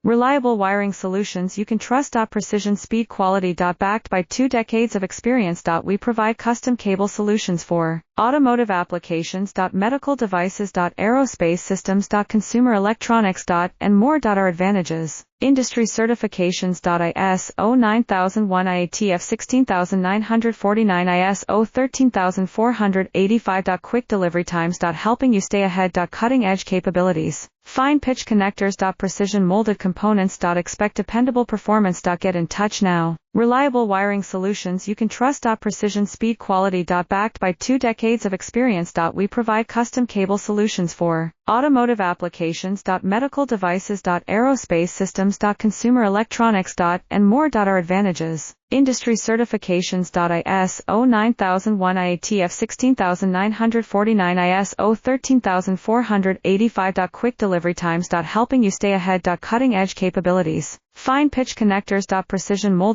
Reliable wiring solutions you can trust. Precision speed quality. Backed by 2 decades of experience. We provide custom cable solutions for automotive applications. Medical devices. Aerospace systems. Consumer electronics. And more. Our advantages. Industry certifications. ISO 9001 IATF 16949 ISO 13485. Quick delivery times. Helping you stay ahead. Cutting edge capabilities. Fine pitch connectors. Precision molded components. Expect dependable performance. Get in touch now. Reliable wiring solutions you can trust. Precision speed quality. Backed by 2 decades of experience. We provide custom cable solutions for automotive applications. Medical devices. Aerospace systems. Consumer electronics. And more. Our advantages. Industry certifications. ISO 9001 IATF 16949 ISO 13485. Quick delivery times. Helping you stay ahead. Cutting edge capabilities. Fine pitch connectors. Precision molded